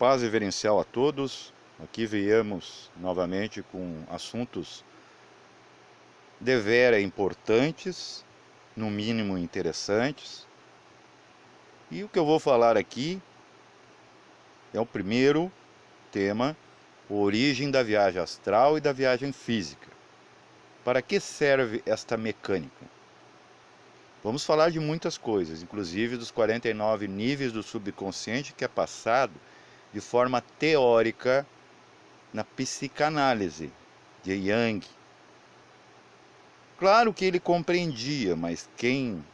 paz reverencial a todos. Aqui viemos novamente com assuntos devera importantes, no mínimo interessantes. E o que eu vou falar aqui é o primeiro tema, a origem da viagem astral e da viagem física. Para que serve esta mecânica? Vamos falar de muitas coisas, inclusive dos 49 níveis do subconsciente que é passado de forma teórica na psicanálise de Jung. Claro que ele compreendia, mas quem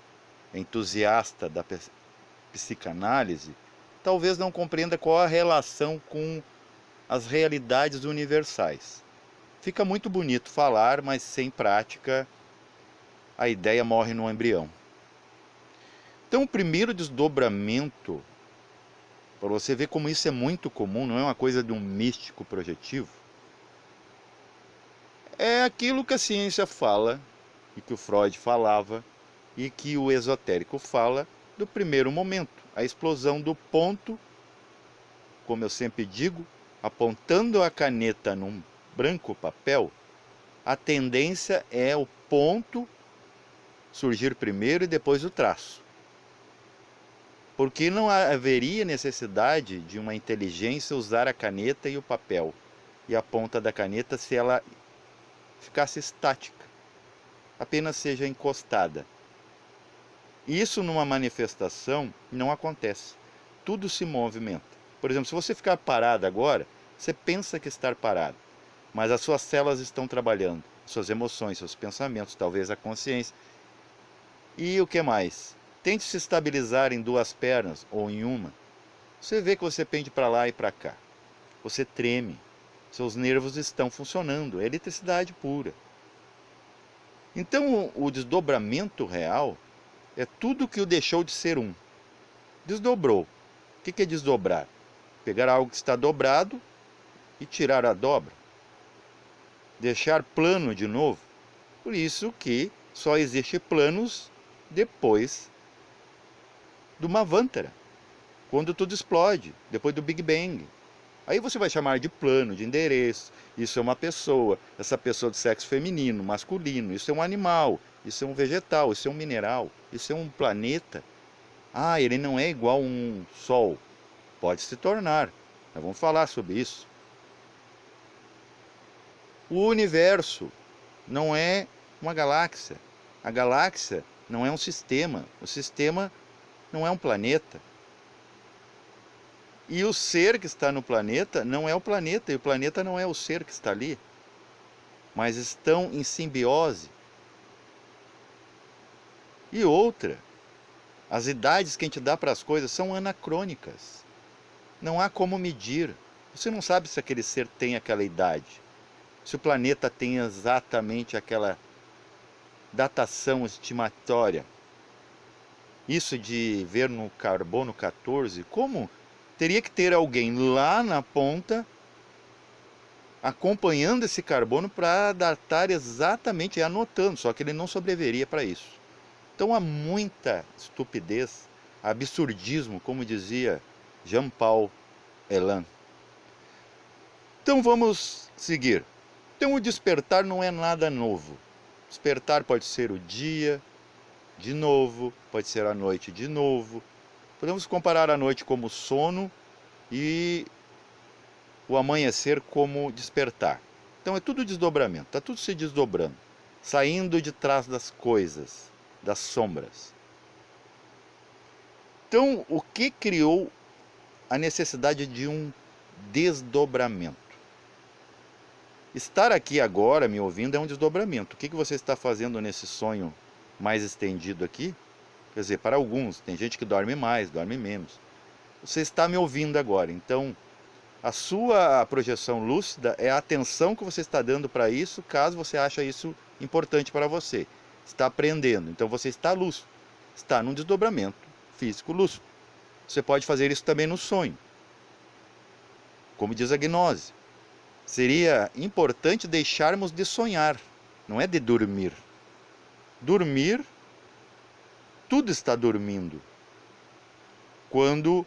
é entusiasta da psicanálise talvez não compreenda qual a relação com as realidades universais. Fica muito bonito falar, mas sem prática a ideia morre no embrião. Então o primeiro desdobramento, para você ver como isso é muito comum, não é uma coisa de um místico projetivo, é aquilo que a ciência fala, e que o Freud falava, e que o esotérico fala do primeiro momento, a explosão do ponto, como eu sempre digo, apontando a caneta num branco papel, a tendência é o ponto surgir primeiro e depois o traço. Porque não haveria necessidade de uma inteligência usar a caneta e o papel e a ponta da caneta se ela ficasse estática, apenas seja encostada. Isso numa manifestação não acontece. Tudo se movimenta. Por exemplo, se você ficar parado agora, você pensa que está parado, mas as suas células estão trabalhando, suas emoções, seus pensamentos, talvez a consciência. E o que mais? Tente se estabilizar em duas pernas ou em uma. Você vê que você pende para lá e para cá. Você treme. Seus nervos estão funcionando. É eletricidade pura. Então o desdobramento real é tudo que o deixou de ser um. Desdobrou. O que é desdobrar? Pegar algo que está dobrado e tirar a dobra. Deixar plano de novo. Por isso que só existe planos depois do Manvantara, quando tudo explode, depois do Big Bang. Aí você vai chamar de plano, de endereço. Isso é uma pessoa, essa pessoa de sexo feminino, masculino. Isso é um animal, isso é um vegetal, isso é um mineral, isso é um planeta. Ah, ele não é igual a um Sol. Pode se tornar. Nós vamos falar sobre isso. O universo não é uma galáxia. A galáxia não é um sistema. O sistema não é um planeta. E o ser que está no planeta não é o planeta, e o planeta não é o ser que está ali. Mas estão em simbiose. E outra, as idades que a gente dá para as coisas são anacrônicas. Não há como medir. Você não sabe se aquele ser tem aquela idade. Se o planeta tem exatamente aquela datação estimatória. Isso de ver no carbono 14, como teria que ter alguém lá na ponta acompanhando esse carbono para datar exatamente, anotando, só que ele não sobreviveria para isso. Então há muita estupidez, absurdismo, como dizia Jean-Paul Elan. Então vamos seguir. Então o despertar não é nada novo. Despertar pode ser o dia de novo, pode ser a noite de novo. Podemos comparar a noite como sono e o amanhecer como despertar. Então é tudo desdobramento, está tudo se desdobrando, saindo de trás das coisas, das sombras. Então o que criou a necessidade de um desdobramento? Estar aqui agora me ouvindo é um desdobramento. O que você está fazendo nesse sonho mais estendido aqui? Quer dizer, para alguns, tem gente que dorme mais, dorme menos. Você está me ouvindo agora, então a sua projeção lúcida é a atenção que você está dando para isso, caso você ache isso importante para você. Está aprendendo, então você está lúcido, está num desdobramento físico lúcido. Você pode fazer isso também no sonho, como diz a gnose. Seria importante deixarmos de sonhar, não é de dormir. Dormir, tudo está dormindo. Quando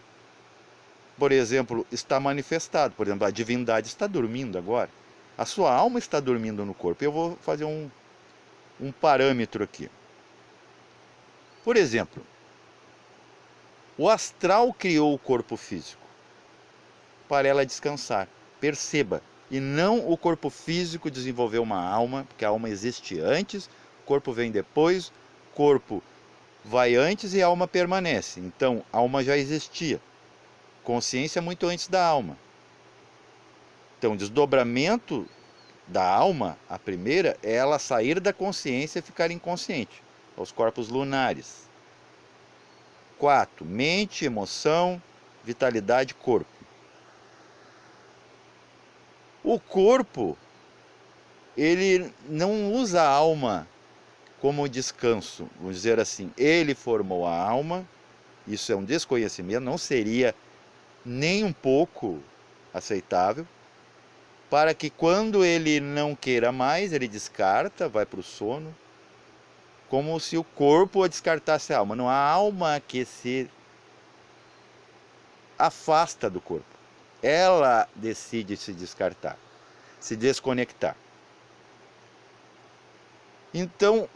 por exemplo, está manifestado. Por exemplo, a divindade está dormindo agora. A sua alma está dormindo no corpo. Eu vou fazer um parâmetro aqui. Por exemplo, o astral criou o corpo físico para ela descansar. Perceba, e não o corpo físico desenvolveu uma alma, porque a alma existe antes, o corpo vem depois, o corpo vai antes e a alma permanece. Então, a alma já existia. Consciência muito antes da alma. Então, o desdobramento da alma, a primeira, é ela sair da consciência e ficar inconsciente, aos corpos lunares. 4. Mente, emoção, vitalidade, corpo. O corpo, ele não usa a alma como descanso, vamos dizer assim. Ele formou a alma, isso é um desconhecimento, não seria nem um pouco aceitável, para que quando ele não queira mais, ele descarta, vai para o sono, como se o corpo descartasse a alma. Não há alma que se afasta do corpo. Ela decide se descartar, se desconectar. Então,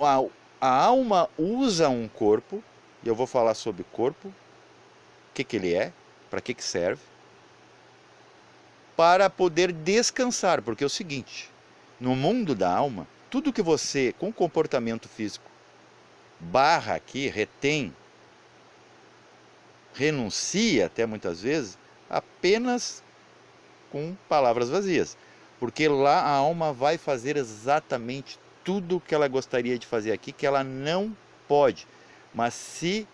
a alma usa um corpo, e eu vou falar sobre corpo, o que ele é, para que serve, para poder descansar, porque é o seguinte, no mundo da alma, tudo que você, com comportamento físico, barra aqui, retém, renuncia até muitas vezes, apenas com palavras vazias, porque lá a alma vai fazer exatamente tudo o que ela gostaria de fazer aqui, que ela não pode, mas se,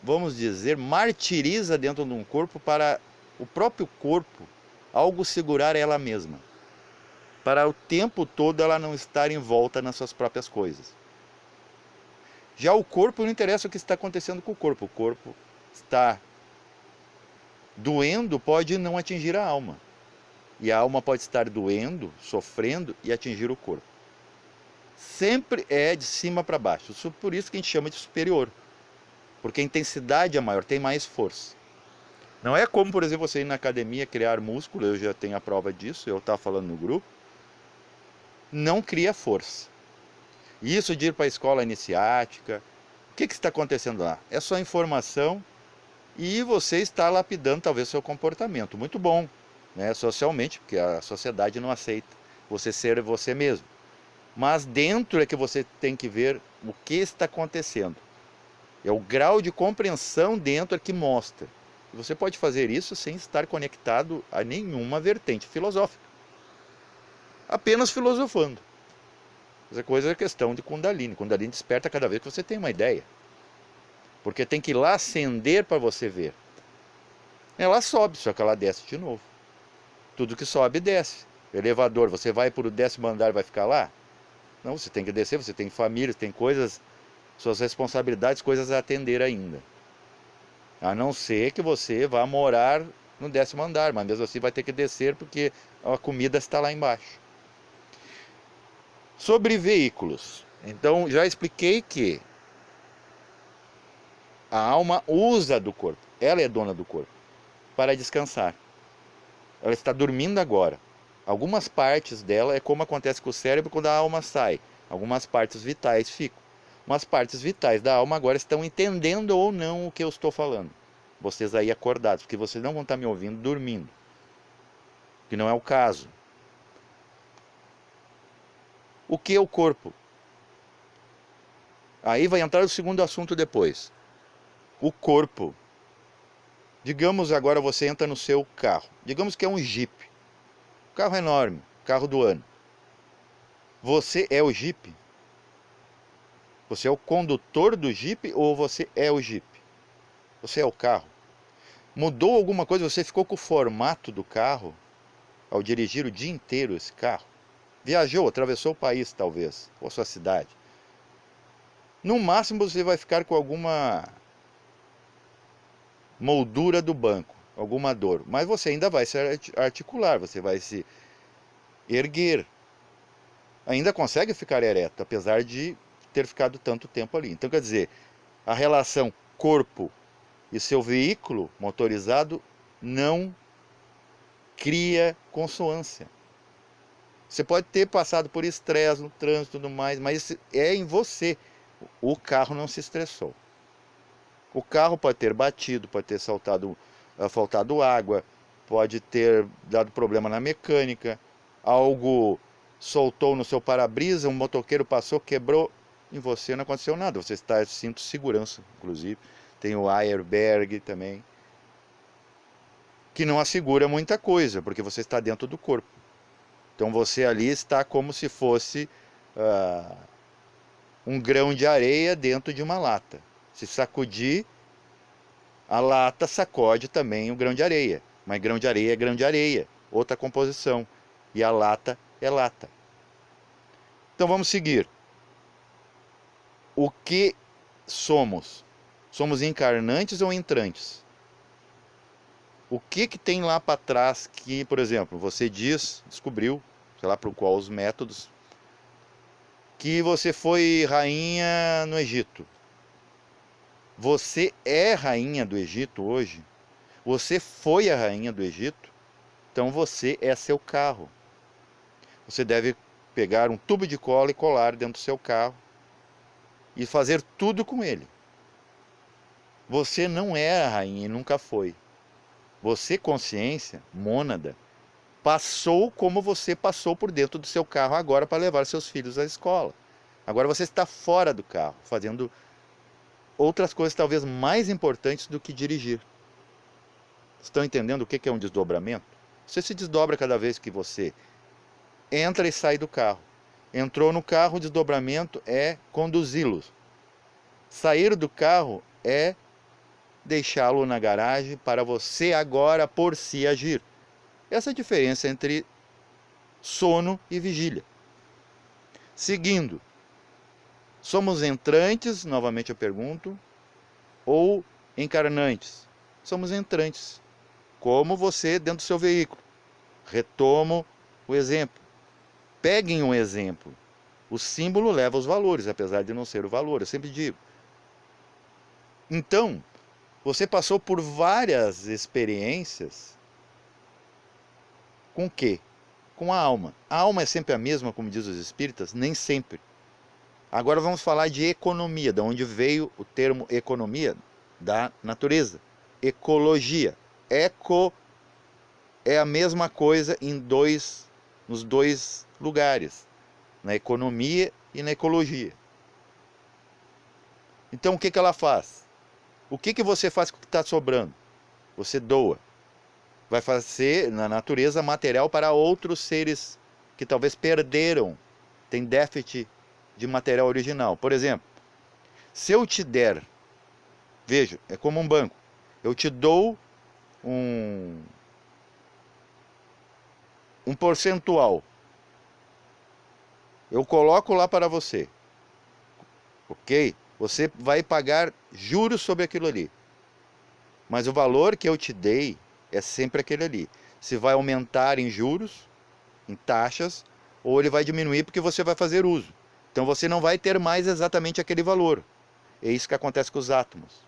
vamos dizer, martiriza dentro de um corpo para o próprio corpo algo segurar ela mesma, para o tempo todo ela não estar envolta nas suas próprias coisas. Já o corpo, não interessa o que está acontecendo com o corpo está doendo, pode não atingir a alma, e a alma pode estar doendo, sofrendo e atingir o corpo. Sempre é de cima para baixo, por isso que a gente chama de superior, porque a intensidade é maior, tem mais força. Não é como, por exemplo, você ir na academia criar músculo, eu já tenho a prova disso, eu estava falando no grupo, não cria força. Isso de ir para a escola iniciática, o que está acontecendo lá? É só informação e você está lapidando talvez seu comportamento, muito bom, né, socialmente, porque a sociedade não aceita você ser você mesmo. Mas dentro é que você tem que ver o que está acontecendo. É o grau de compreensão dentro é que mostra. E você pode fazer isso sem estar conectado a nenhuma vertente filosófica. Apenas filosofando. Essa coisa é questão de Kundalini. Kundalini desperta cada vez que você tem uma ideia. Porque tem que ir lá acender para você ver. Ela sobe, só que ela desce de novo. Tudo que sobe, desce. Elevador, você vai para o 10º andar e vai ficar lá? Não, você tem que descer, você tem família, tem coisas, suas responsabilidades, coisas a atender ainda. A não ser que você vá morar no 10º andar, mas mesmo assim vai ter que descer porque a comida está lá embaixo. Sobre veículos. Então, já expliquei que a alma usa do corpo, ela é dona do corpo, para descansar. Ela está dormindo agora. Algumas partes dela é como acontece com o cérebro quando a alma sai. Algumas partes vitais ficam. Mas partes vitais da alma agora estão entendendo ou não o que eu estou falando. Vocês aí acordados, porque vocês não vão estar me ouvindo dormindo. Que não é o caso. O que é o corpo? Aí vai entrar o segundo assunto depois. O corpo. Digamos agora você entra no seu carro. Digamos que é um Jeep. Carro enorme, carro do ano. Você é o Jeep? Você é o condutor do Jeep ou você é o Jeep? Você é o carro? Mudou alguma coisa? Você ficou com o formato do carro ao dirigir o dia inteiro esse carro? Viajou, atravessou o país talvez, ou a sua cidade. No máximo você vai ficar com alguma moldura do banco, alguma dor. Mas você ainda vai se articular, você vai se erguer. Ainda consegue ficar ereto, apesar de ter ficado tanto tempo ali. Então, quer dizer, a relação corpo E seu veículo motorizado não cria consonância. Você pode ter passado por estresse no trânsito e tudo mais, mas é em você. O carro não se estressou. O carro pode ter batido, pode ter faltado água, pode ter dado problema na mecânica, algo soltou no seu para-brisa, um motoqueiro passou, quebrou, em você não aconteceu nada. Você está de cinto de segurança, inclusive. Tem o airbag também, que não assegura muita coisa, porque você está dentro do corpo. Então você ali está como se fosse um grão de areia dentro de uma lata. Se sacudir, a lata sacode também o grão de areia. Mas grão de areia é grão de areia, outra composição. E a lata é lata. Então vamos seguir. O que somos? Somos encarnantes ou entrantes? O que tem lá para trás que, por exemplo, você descobriu, sei lá por qual os métodos, que você foi rainha no Egito. Você é rainha do Egito hoje? Você foi a rainha do Egito? Então você é seu carro. Você deve pegar um tubo de cola e colar dentro do seu carro e fazer tudo com ele. Você não é a rainha e nunca foi. Você, consciência, mônada, passou como você passou por dentro do seu carro agora para levar seus filhos à escola. Agora você está fora do carro, fazendo outras coisas talvez mais importantes do que dirigir. Estão entendendo o que é um desdobramento? Você se desdobra cada vez que você entra e sai do carro. Entrou no carro, o desdobramento é conduzi-los. Sair do carro é deixá-lo na garagem para você agora por si agir. Essa é a diferença entre sono e vigília. Seguindo, somos entrantes, novamente eu pergunto, ou encarnantes? Somos entrantes, como você dentro do seu veículo. Retomo o exemplo. Peguem um exemplo. O símbolo leva os valores, apesar de não ser o valor, eu sempre digo. Então, você passou por várias experiências com o quê? Com a alma. A alma é sempre a mesma, como diz os espíritas? Nem sempre. Agora vamos falar de economia, de onde veio o termo economia? Da natureza. Ecologia. Eco é a mesma coisa nos dois lugares, na economia e na ecologia. Então o que ela faz? O que você faz com o que está sobrando? Você doa. Vai fazer na natureza material para outros seres que talvez perderam, tem déficit de material original. Por exemplo, se eu te der, veja, é como um banco, eu te dou um percentual, eu coloco lá para você, ok? Você vai pagar juros sobre aquilo ali, mas o valor que eu te dei é sempre aquele ali. Se vai aumentar em juros, em taxas, ou ele vai diminuir porque você vai fazer uso. Então você não vai ter mais exatamente aquele valor. É isso que acontece com os átomos.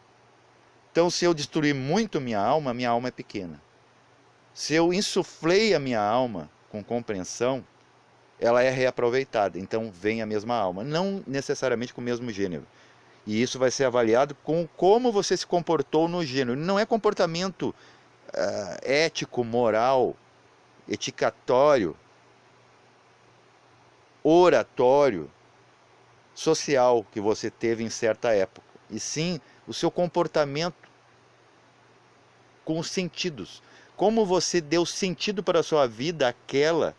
Então se eu destruir muito minha alma é pequena. Se eu insuflei a minha alma com compreensão, ela é reaproveitada. Então vem a mesma alma, não necessariamente com o mesmo gênero. E isso vai ser avaliado com como você se comportou no gênero. Não é comportamento ético, moral, etiquetário, oratório, social que você teve em certa época. E sim o seu comportamento com os sentidos. Como você deu sentido para a sua vida, aquela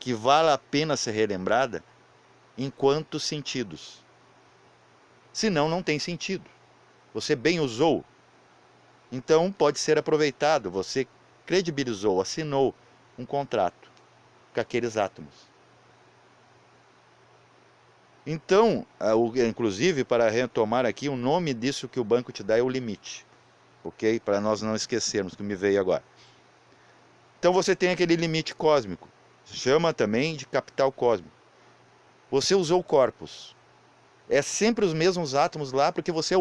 que vale a pena ser relembrada, enquanto sentidos. Senão não tem sentido. Você bem usou, então pode ser aproveitado. Você credibilizou, assinou um contrato com aqueles átomos. Então, inclusive, para retomar aqui, o nome disso que o banco te dá é o limite. Ok? Para nós não esquecermos, que me veio agora. Então você tem aquele limite cósmico. Chama também de capital cósmico. Você usou corpos. É sempre os mesmos átomos lá, porque você é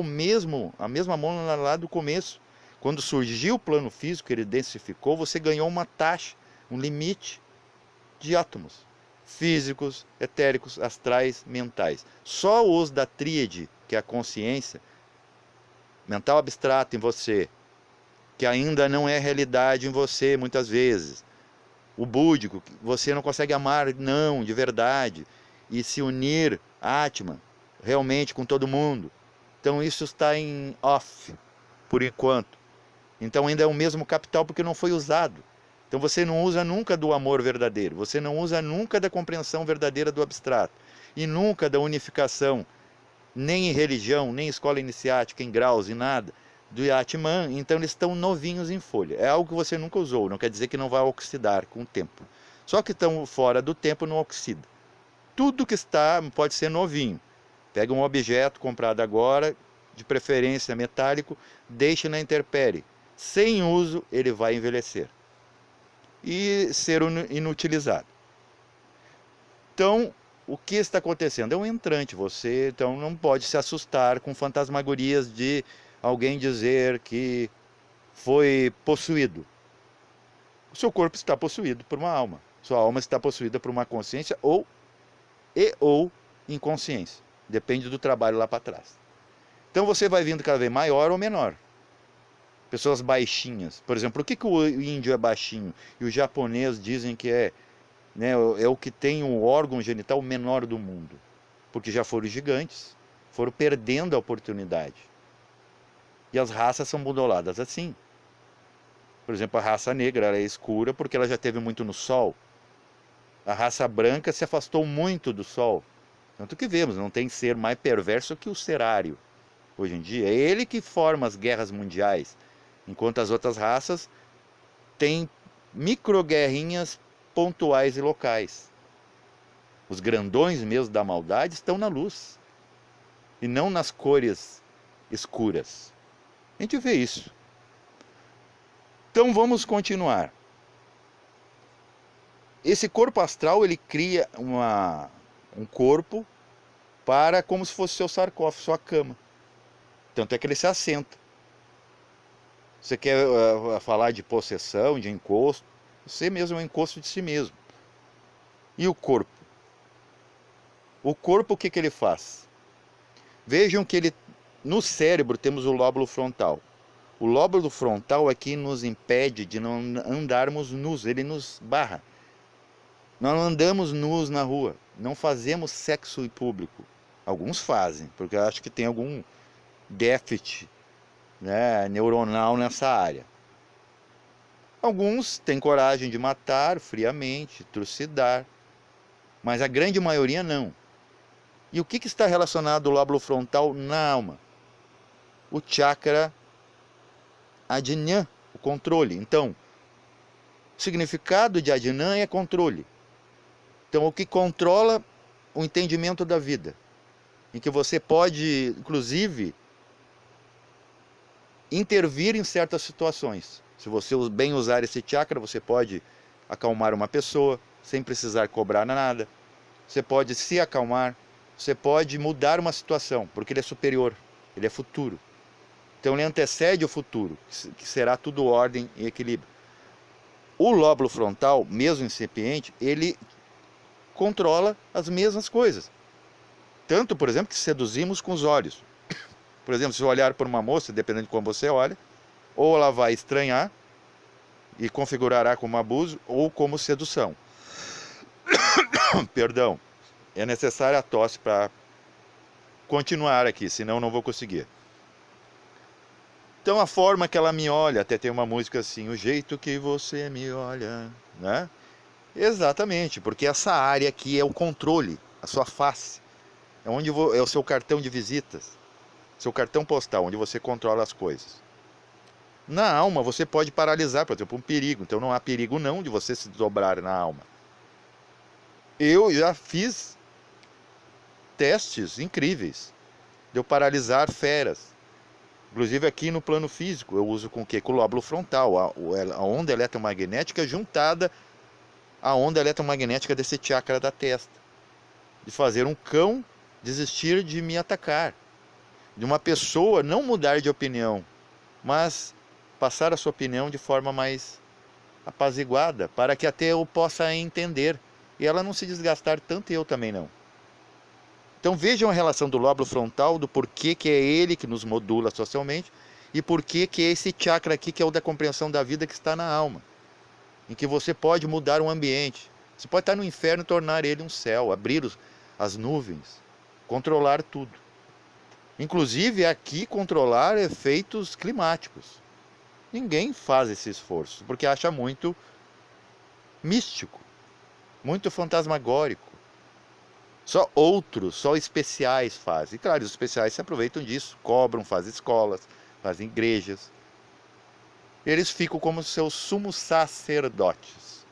a mesma mônada lá do começo. Quando surgiu o plano físico, ele densificou, você ganhou uma taxa, um limite de átomos físicos, etéricos, astrais, mentais. Só os da tríade, que é a consciência, mental abstrato em você, que ainda não é realidade em você muitas vezes. O búdico, você não consegue amar não, de verdade, e se unir, Atman, realmente com todo mundo. Então isso está em off, por enquanto. Então ainda é o mesmo capital porque não foi usado. Então você não usa nunca do amor verdadeiro, você não usa nunca da compreensão verdadeira do abstrato, e nunca da unificação, nem em religião, nem em escola iniciática, em graus, em nada, do Atman. Então eles estão novinhos em folha. É algo que você nunca usou, não quer dizer que não vai oxidar com o tempo. Só que estão fora do tempo, não oxida. Tudo que está pode ser novinho. Pega um objeto comprado agora, de preferência metálico, deixe na intempérie. Sem uso, ele vai envelhecer e ser inutilizado. Então, o que está acontecendo? É um entrante. Você então não pode se assustar com fantasmagorias de alguém dizer que foi possuído. O seu corpo está possuído por uma alma. Sua alma está possuída por uma consciência ou inconsciência. Depende do trabalho lá para trás. Então você vai vindo cada vez maior ou menor. Pessoas baixinhas. Por exemplo, por que o índio é baixinho e o japonês dizem que é o que tem o órgão genital menor do mundo? Porque já foram gigantes, foram perdendo a oportunidade. E as raças são moduladas assim. Por exemplo, a raça negra ela é escura porque ela já teve muito no sol. A raça branca se afastou muito do sol. Tanto que vemos, não tem ser mais perverso que o serário. Hoje em dia, é ele que forma as guerras mundiais. Enquanto as outras raças têm microguerrinhas pontuais e locais. Os grandões mesmo da maldade estão na luz. E não nas cores escuras. A gente vê isso. Então vamos continuar. Esse corpo astral, ele cria um corpo para como se fosse seu sarcófago, sua cama. Tanto é que ele se assenta. Você quer falar de possessão, de encosto? Você mesmo é um encosto de si mesmo. E o corpo? O corpo, o que ele faz? Vejam que no cérebro temos o lóbulo frontal. O lóbulo frontal é que nos impede de não andarmos nus, ele nos barra. Nós não andamos nus na rua, não fazemos sexo em público. Alguns fazem, porque eu acho que tem algum déficit, neuronal nessa área. Alguns têm coragem de matar friamente, trucidar, mas a grande maioria não. E o que está relacionado ao lóbulo frontal na alma? O chakra Ajna, o controle. Então, o significado de Ajna é controle. Então, o que controla o entendimento da vida, em que você pode, inclusive, intervir em certas situações. Se você bem usar esse chakra, você pode acalmar uma pessoa sem precisar cobrar nada. Você pode se acalmar, você pode mudar uma situação, porque ele é superior, ele é futuro. Então ele antecede o futuro, que será tudo ordem e equilíbrio. O lóbulo frontal, mesmo incipiente, ele controla as mesmas coisas. Tanto, por exemplo, que seduzimos com os olhos. Por exemplo, se eu olhar por uma moça, dependendo de como você olha, ou ela vai estranhar e configurará como abuso ou como sedução. Perdão, é necessária a tosse para continuar aqui, senão não vou conseguir. Então a forma que ela me olha, até tem uma música assim, o jeito que você me olha, né? Exatamente, porque essa área aqui é o controle, a sua face, é onde é o seu cartão de visitas, seu cartão postal, onde você controla as coisas. Na alma você pode paralisar, por exemplo, um perigo, então não há perigo não de você se dobrar na alma. Eu já fiz testes incríveis de eu paralisar feras. Inclusive aqui no plano físico, eu uso com o quê? Com o lóbulo frontal, a onda eletromagnética juntada à onda eletromagnética desse chakra da testa. De fazer um cão desistir de me atacar, de uma pessoa não mudar de opinião, mas passar a sua opinião de forma mais apaziguada, para que até eu possa entender e ela não se desgastar tanto e eu também não. Então vejam a relação do lóbulo frontal, do porquê que é ele que nos modula socialmente e porquê que é esse chakra aqui que é o da compreensão da vida que está na alma, em que você pode mudar um ambiente. Você pode estar no inferno e tornar ele um céu, abrir as nuvens, controlar tudo. Inclusive aqui controlar efeitos climáticos. Ninguém faz esse esforço, porque acha muito místico, muito fantasmagórico. Só outros, só especiais fazem. E claro, os especiais se aproveitam disso, cobram, fazem escolas, fazem igrejas. Eles ficam como seus sumos sacerdotes,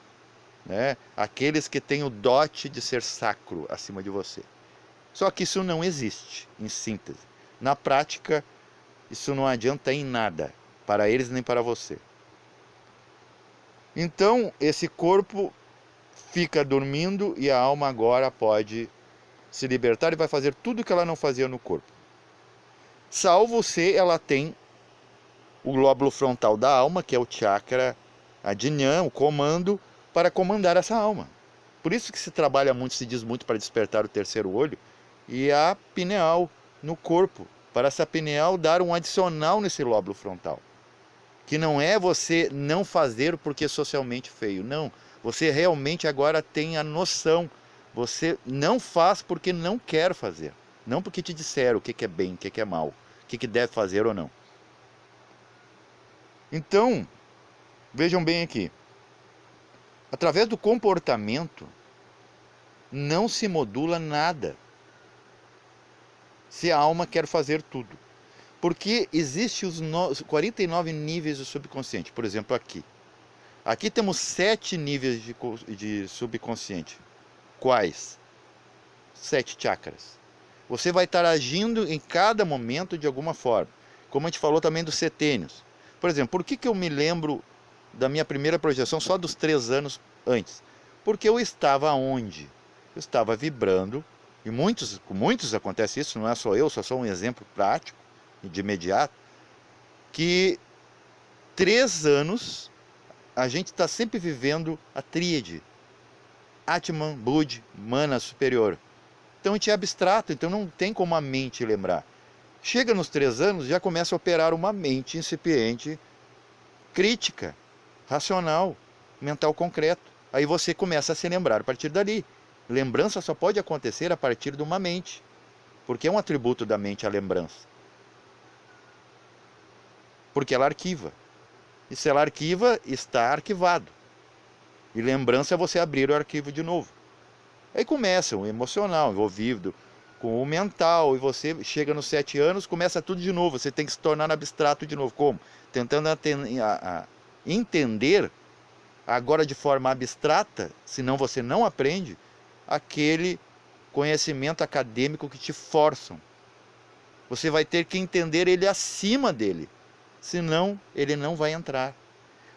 né? Aqueles que têm o dote de ser sacro acima de você. Só que isso não existe, em síntese. Na prática, isso não adianta em nada, para eles nem para você. Então, esse corpo fica dormindo e a alma agora pode se libertar e vai fazer tudo o que ela não fazia no corpo. Salvo se ela tem o lóbulo frontal da alma, que é o chakra Ajnan, o comando, para comandar essa alma. Por isso que se trabalha muito, se diz muito para despertar o terceiro olho e a pineal no corpo, para essa pineal dar um adicional nesse lóbulo frontal. Que não é você não fazer porque é socialmente feio, não. Você realmente agora tem a noção. Você não faz porque não quer fazer. Não porque te disseram o que é bem, o que é mal, o que deve fazer ou não. Então, vejam bem aqui. Através do comportamento, não se modula nada. Se a alma quer fazer tudo. Porque existem os 49 níveis do subconsciente. Por exemplo, aqui. Aqui temos 7 níveis de subconsciente. Quais? 7 chakras. Você vai estar agindo em cada momento de alguma forma. Como a gente falou também dos setênios. Por exemplo, por que eu me lembro da minha primeira projeção só dos 3 anos antes? Porque eu estava onde? Eu estava vibrando. E com muitos acontece isso, não é só eu, só sou um exemplo prático e de imediato. Que 3 anos a gente está sempre vivendo a tríade. Atman, Bud, Mana superior. Então a gente é abstrato, então não tem como a mente lembrar. Chega nos 3 anos, já começa a operar uma mente incipiente, crítica, racional, mental concreto. Aí você começa a se lembrar a partir dali. Lembrança só pode acontecer a partir de uma mente, porque é um atributo da mente a lembrança. Porque ela arquiva. E se ela arquiva, está arquivado. E lembrança é você abrir o arquivo de novo. Aí começa o emocional, envolvido com o mental, e você chega nos 7 anos, começa tudo de novo, você tem que se tornar abstrato de novo. Como? Tentando entender, agora de forma abstrata, senão você não aprende, aquele conhecimento acadêmico que te forçam. Você vai ter que entender ele acima dele, senão ele não vai entrar.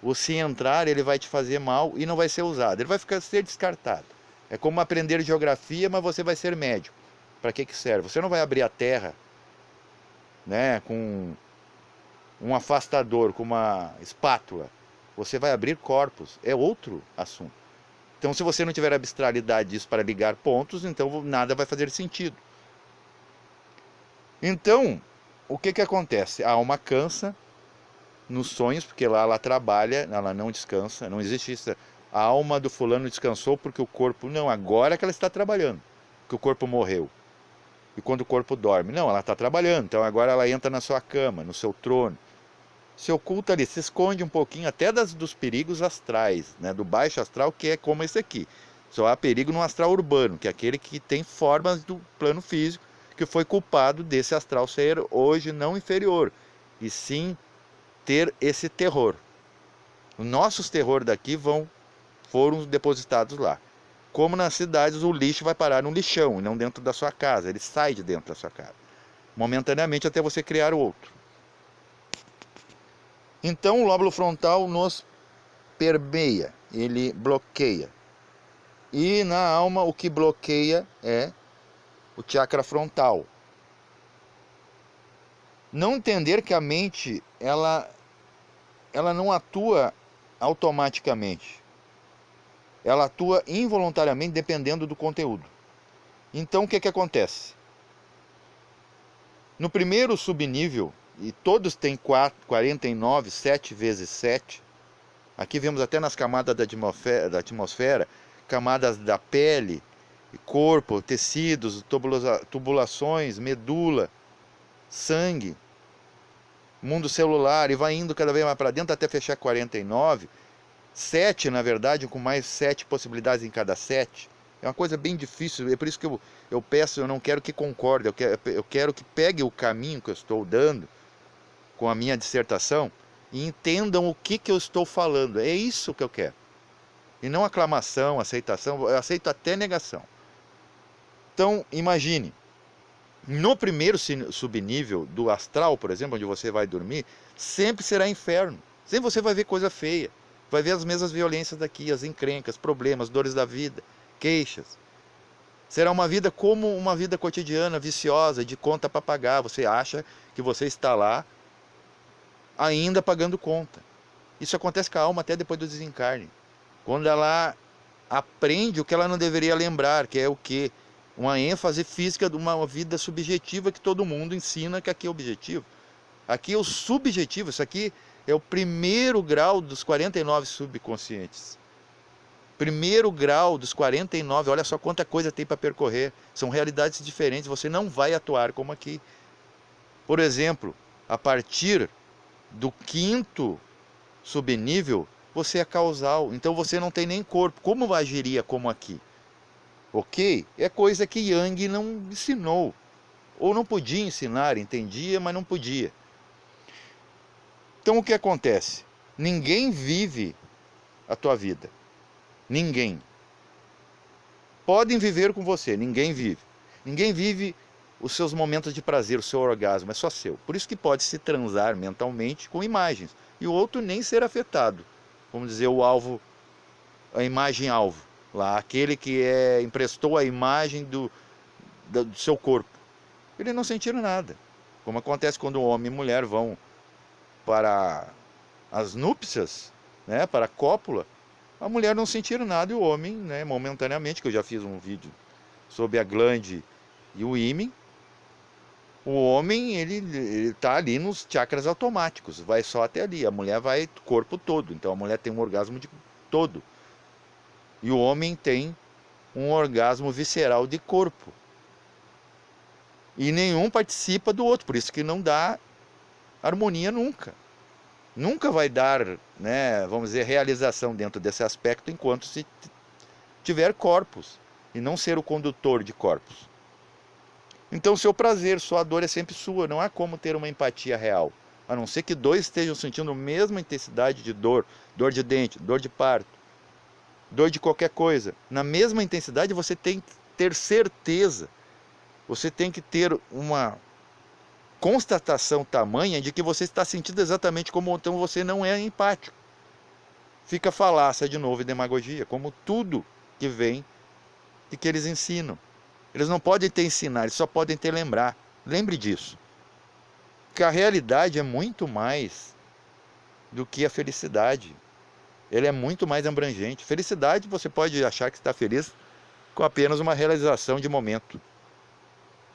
Ou se entrar, ele vai te fazer mal e não vai ser usado, ele vai ser descartado. É como aprender geografia, mas você vai ser médico. Para que serve? Você não vai abrir a terra, né, com um afastador, com uma espátula. Você vai abrir corpos. É outro assunto. Então, se você não tiver abstralidade disso para ligar pontos, então nada vai fazer sentido. Então, o que acontece? A alma cansa nos sonhos, porque lá ela trabalha, ela não descansa. Não existe isso. A alma do fulano descansou porque o corpo... Não, agora é que ela está trabalhando, porque o corpo morreu. E quando o corpo dorme? Não, ela está trabalhando. Então agora ela entra na sua cama, no seu trono. Se oculta ali, se esconde um pouquinho até dos perigos astrais, né? Do baixo astral, que é como esse aqui. Só há perigo no astral urbano, que é aquele que tem formas do plano físico, que foi culpado desse astral ser hoje não inferior, e sim ter esse terror. Os nossos terror daqui foram depositados lá. Como nas cidades, o lixo vai parar no lixão e não dentro da sua casa. Ele sai de dentro da sua casa, momentaneamente, até você criar outro. Então o lóbulo frontal nos permeia, ele bloqueia. E na alma o que bloqueia é o chakra frontal. Não entender que a mente, ela não atua automaticamente. Ela atua involuntariamente dependendo do conteúdo. Então o que acontece? No primeiro subnível, e todos têm 49, 7 vezes 7, aqui vemos até nas camadas da atmosfera, camadas da pele, corpo, tecidos, tubulações, medula, sangue, mundo celular, e vai indo cada vez mais para dentro até fechar 49. 7, na verdade, com mais 7 possibilidades em cada 7. É uma coisa bem difícil, é por isso que eu peço, eu não quero que concorde, eu quero que pegue o caminho que eu estou dando com a minha dissertação e entendam o que eu estou falando. É isso que eu quero. E não aclamação, aceitação, eu aceito até negação. Então, imagine, no primeiro subnível do astral, por exemplo, onde você vai dormir, sempre será inferno. Sempre você vai ver coisa feia. Vai ver as mesmas violências daqui, as encrencas, problemas, dores da vida, queixas. Será uma vida como uma vida cotidiana, viciosa, de conta para pagar. Você acha que você está lá ainda pagando conta. Isso acontece com a alma até depois do desencarne. Quando ela aprende o que ela não deveria lembrar, que é o quê? Uma ênfase física de uma vida subjetiva que todo mundo ensina que aqui é objetivo. Aqui é o subjetivo, isso aqui é o primeiro grau dos 49 subconscientes. Primeiro grau dos 49, olha só quanta coisa tem para percorrer. São realidades diferentes, você não vai atuar como aqui. Por exemplo, a partir do 5º subnível, você é causal, então você não tem nem corpo. Como agiria como aqui? Ok? É coisa que Yang não ensinou. Ou não podia ensinar, entendia, mas não podia. Então o que acontece? Ninguém vive a tua vida. Ninguém. Podem viver com você, ninguém vive. Ninguém vive os seus momentos de prazer, o seu orgasmo, é só seu. Por isso que pode se transar mentalmente com imagens. E o outro nem ser afetado. Vamos dizer, o alvo, a imagem alvo. Lá, aquele que emprestou a imagem do seu corpo. Ele não sentiu nada. Como acontece quando o homem e mulher vão para as núpcias, né, para a cópula, a mulher não sentiu nada e o homem, né, momentaneamente, que eu já fiz um vídeo sobre a glande e o ímen, o homem ele está ali nos chakras automáticos, vai só até ali, a mulher vai corpo todo, então a mulher tem um orgasmo de todo, e o homem tem um orgasmo visceral de corpo, e nenhum participa do outro, por isso que não dá harmonia nunca. Nunca vai dar, né, vamos dizer, realização dentro desse aspecto enquanto se tiver corpos e não ser o condutor de corpos. Então, seu prazer, sua dor é sempre sua, não há como ter uma empatia real, a não ser que dois estejam sentindo a mesma intensidade de dor, dor de dente, dor de parto, dor de qualquer coisa. Na mesma intensidade você tem que ter certeza, você tem que ter uma constatação tamanha de que você está sentindo exatamente como, então você não é empático. Fica falácia de novo e demagogia, como tudo que vem e que eles ensinam. Eles não podem te ensinar, eles só podem te lembrar. Lembre disso. Que a realidade é muito mais do que a felicidade. Ela é muito mais abrangente. Felicidade, você pode achar que está feliz com apenas uma realização de momento.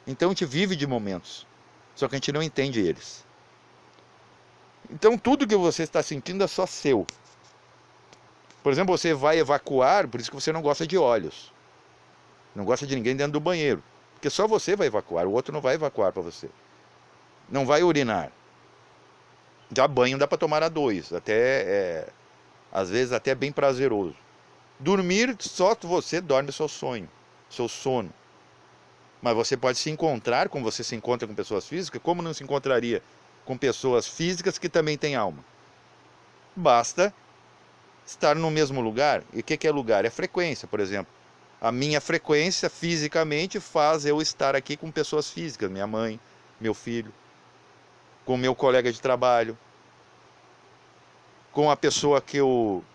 Então a gente vive de momentos. Só que a gente não entende eles. Então tudo que você está sentindo é só seu. Por exemplo, você vai evacuar, por isso que você não gosta de olhos. Não gosta de ninguém dentro do banheiro. Porque só você vai evacuar, o outro não vai evacuar para você. Não vai urinar. Já banho dá para tomar a 2, até às vezes até bem prazeroso. Dormir, só você dorme seu sonho, seu sono. Mas você pode se encontrar, como você se encontra com pessoas físicas, como não se encontraria com pessoas físicas que também têm alma? Basta estar no mesmo lugar. E o que é lugar? É frequência, por exemplo. A minha frequência, fisicamente, faz eu estar aqui com pessoas físicas. Minha mãe, meu filho, com meu colega de trabalho, com a pessoa que eu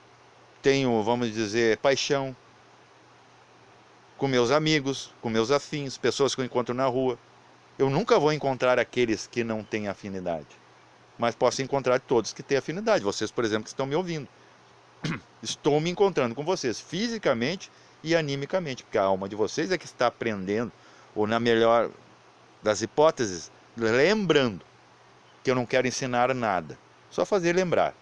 tenho, vamos dizer, paixão, com meus amigos, com meus afins, pessoas que eu encontro na rua. Eu nunca vou encontrar aqueles que não têm afinidade, mas posso encontrar todos que têm afinidade. Vocês, por exemplo, que estão me ouvindo. Estou me encontrando com vocês, fisicamente e animicamente, porque a alma de vocês é que está aprendendo, ou na melhor das hipóteses, lembrando que eu não quero ensinar nada, só fazer lembrar.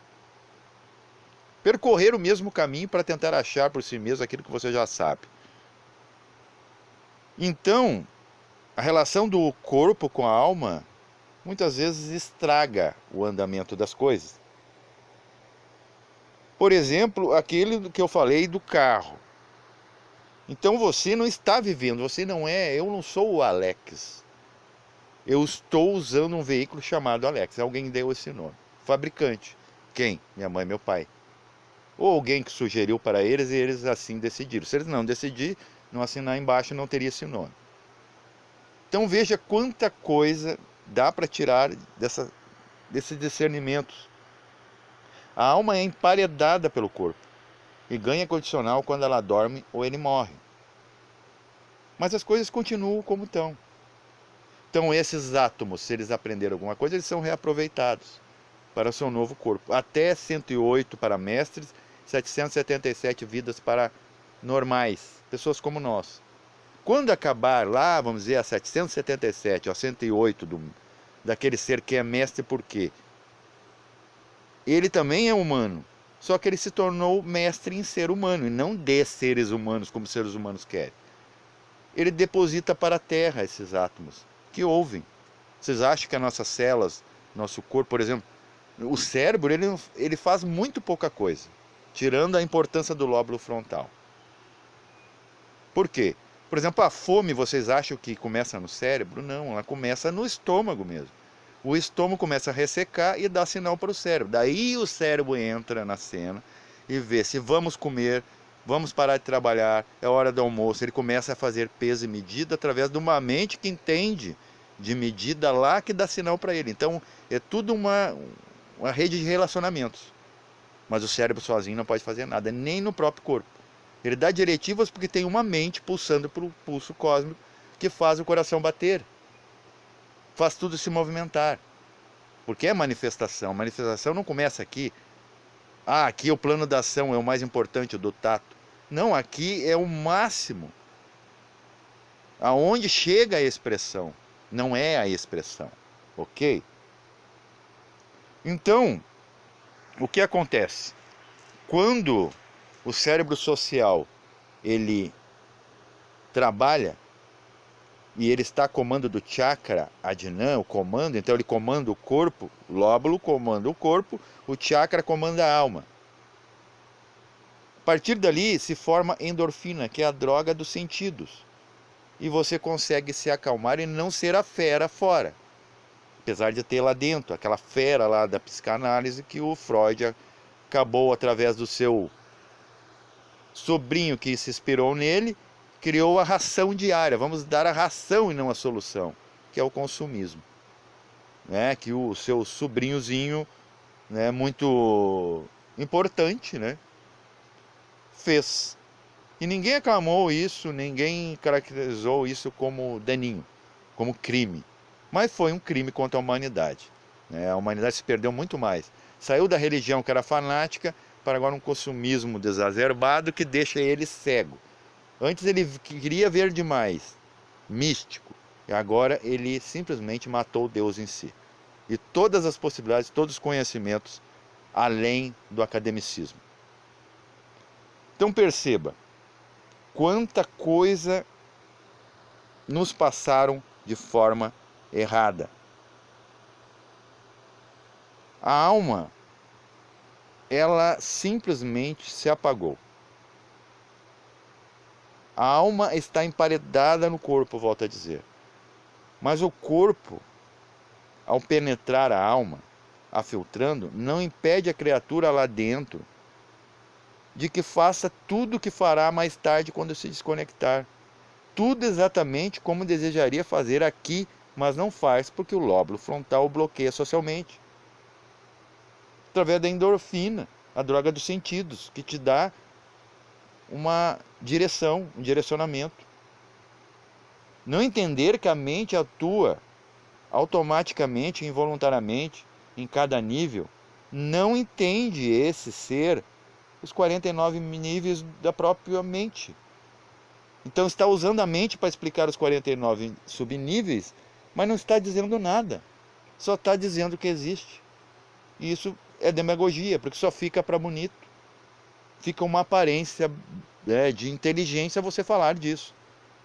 Percorrer o mesmo caminho para tentar achar por si mesmo aquilo que você já sabe. Então, a relação do corpo com a alma muitas vezes estraga o andamento das coisas. Por exemplo, aquele que eu falei do carro. Então você não está vivendo, você não é, eu não sou o Alex. Eu estou usando um veículo chamado Alex. Alguém deu esse nome. Fabricante. Quem? Minha mãe e meu pai. Ou alguém que sugeriu para eles e eles assim decidiram. Se eles não decidirem, não assinar embaixo, não teria esse nome. Então veja quanta coisa dá para tirar desses discernimentos. A alma é emparedada pelo corpo e ganha condicional quando ela dorme ou ele morre. Mas as coisas continuam como estão. Então esses átomos, se eles aprenderam alguma coisa, eles são reaproveitados para o seu novo corpo. Até 108 para mestres, 777 vidas para normais, pessoas como nós. Quando acabar lá, vamos dizer, a 777, a 108 daquele ser que é mestre, por quê? Ele também é humano, só que ele se tornou mestre em ser humano, e não de seres humanos, como seres humanos querem. Ele deposita para a Terra esses átomos, que ouvem. Vocês acham que as nossas células, nosso corpo, por exemplo, o cérebro, ele faz muito pouca coisa, tirando a importância do lóbulo frontal. Por quê? Por exemplo, a fome, vocês acham que começa no cérebro? Não, ela começa no estômago mesmo. O estômago começa a ressecar e dá sinal para o cérebro. Daí o cérebro entra na cena e vê se vamos comer, vamos parar de trabalhar, é hora do almoço. Ele começa a fazer peso e medida através de uma mente que entende de medida lá que dá sinal para ele. Então é tudo uma rede de relacionamentos. Mas o cérebro sozinho não pode fazer nada, nem no próprio corpo. Ele dá diretivas porque tem uma mente pulsando pelo pulso cósmico que faz o coração bater. Faz tudo se movimentar. Porque é manifestação. Manifestação não começa aqui. Ah, aqui é o plano da ação, é o mais importante, o do tato. Não, aqui é o máximo. Aonde chega a expressão. Não é a expressão. Ok? Então, o que acontece? Quando o cérebro social, ele trabalha, e ele está a comando do chakra Adnan, o comando, então ele comanda o corpo, o lóbulo comanda o corpo, o chakra comanda a alma. A partir dali se forma endorfina, que é a droga dos sentidos. E você consegue se acalmar e não ser a fera fora. Apesar de ter lá dentro, aquela fera lá da psicanálise que o Freud acabou através do seu sobrinho que se inspirou nele, criou a ração diária. Vamos dar a ração e não a solução, que é o consumismo, né? Que o seu sobrinhozinho, né, muito importante, né, fez. E ninguém aclamou isso, ninguém caracterizou isso como daninho, como crime. Mas foi um crime contra a humanidade, né? A humanidade se perdeu muito mais. Saiu da religião que era fanática para agora um consumismo desacerbado que deixa ele cego. Antes ele queria ver demais, místico, e agora ele simplesmente matou Deus em si. E todas as possibilidades, todos os conhecimentos, além do academicismo. Então perceba, quanta coisa nos passaram de forma errada. A alma, ela simplesmente se apagou. A alma está emparedada no corpo, volto a dizer. Mas o corpo, ao penetrar a alma, a filtrando, não impede a criatura lá dentro de que faça tudo o que fará mais tarde quando se desconectar. Tudo exatamente como desejaria fazer aqui, mas não faz porque o lóbulo frontal o bloqueia socialmente. Através da endorfina, a droga dos sentidos, que te dá uma direção, um direcionamento. Não entender que a mente atua automaticamente, involuntariamente, em cada nível, não entende esse ser, os 49 níveis da própria mente. Então está usando a mente para explicar os 49 subníveis, mas não está dizendo nada. Só está dizendo que existe. E isso é demagogia, porque só fica para bonito. Fica uma aparência de inteligência você falar disso,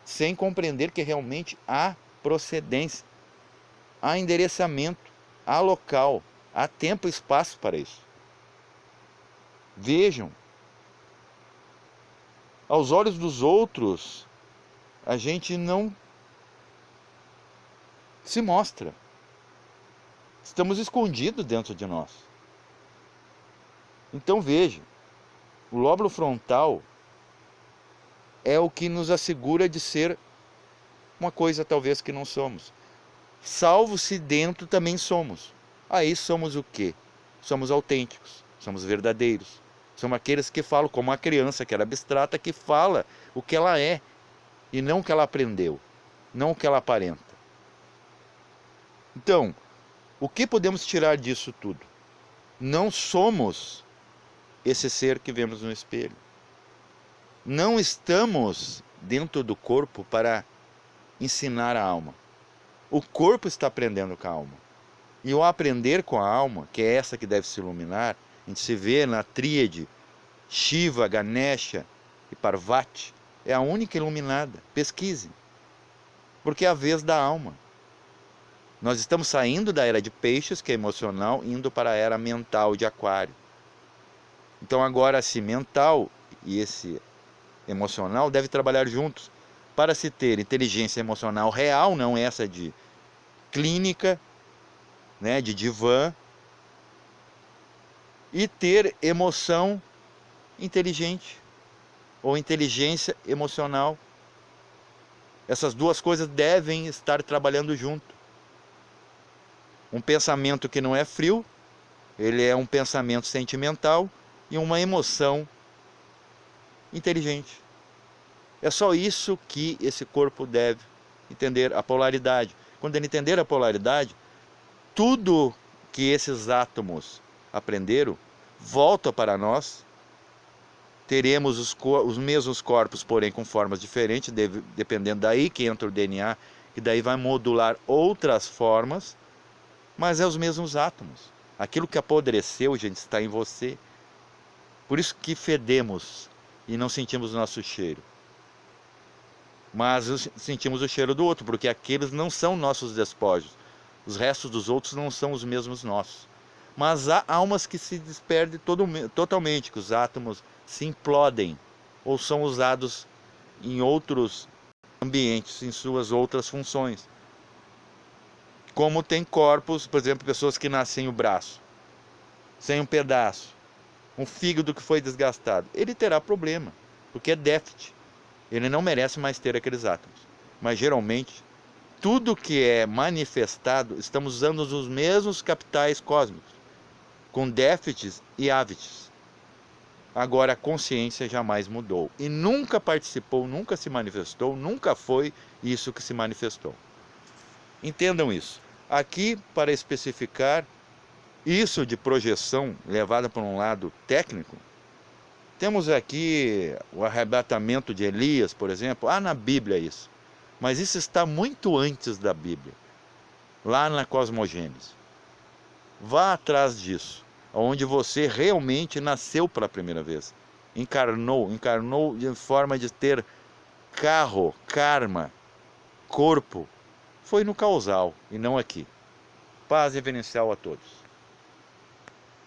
sem compreender que realmente há procedência, há endereçamento, há local, há tempo e espaço para isso. Vejam, aos olhos dos outros, a gente não se mostra. Estamos escondidos dentro de nós. Então veja, o lóbulo frontal é o que nos assegura de ser uma coisa talvez que não somos. Salvo se dentro também somos. Aí somos o quê? Somos autênticos, somos verdadeiros. Somos aqueles que falam como a criança que era abstrata, que fala o que ela é e não o que ela aprendeu, não o que ela aparenta. Então, o que podemos tirar disso tudo? Não somos esse ser que vemos no espelho. Não estamos dentro do corpo para ensinar a alma. O corpo está aprendendo com a alma. E o aprender com a alma, que é essa que deve se iluminar, a gente se vê na tríade Shiva, Ganesha e Parvati, é a única iluminada. Pesquise. Porque é a vez da alma. Nós estamos saindo da era de peixes, que é emocional, indo para a era mental de aquário. Então agora esse mental e esse emocional devem trabalhar juntos para se ter inteligência emocional real, não essa de clínica, né, de divã, e ter emoção inteligente ou inteligência emocional. Essas duas coisas devem estar trabalhando junto. Um pensamento que não é frio, ele é um pensamento sentimental, e uma emoção inteligente. É só isso que esse corpo deve entender, a polaridade. Quando ele entender a polaridade, tudo que esses átomos aprenderam volta para nós. Teremos os mesmos corpos, porém com formas diferentes, dependendo daí que entra o DNA, que daí vai modular outras formas, mas é os mesmos átomos. Aquilo que apodreceu, gente, está em você. Por isso que fedemos e não sentimos o nosso cheiro. Mas sentimos o cheiro do outro, porque aqueles não são nossos despojos. Os restos dos outros não são os mesmos nossos. Mas há almas que se desperdem totalmente, que os átomos se implodem ou são usados em outros ambientes, em suas outras funções. Como tem corpos, por exemplo, pessoas que nascem o braço, sem um pedaço, um fígado que foi desgastado. Ele terá problema, porque é déficit. Ele não merece mais ter aqueles átomos. Mas geralmente, tudo que é manifestado, estamos usando os mesmos capitais cósmicos, com déficits e hábitos. Agora a consciência jamais mudou. E nunca participou, nunca se manifestou, nunca foi isso que se manifestou. Entendam isso. Aqui, para especificar, isso de projeção levada por um lado técnico, temos aqui o arrebatamento de Elias, por exemplo. Há na Bíblia isso. Mas isso está muito antes da Bíblia, lá na cosmogênese. Vá atrás disso, onde você realmente nasceu pela primeira vez. Encarnou de forma de ter carro, karma, corpo. Foi no causal e não aqui. Paz reverencial a todos.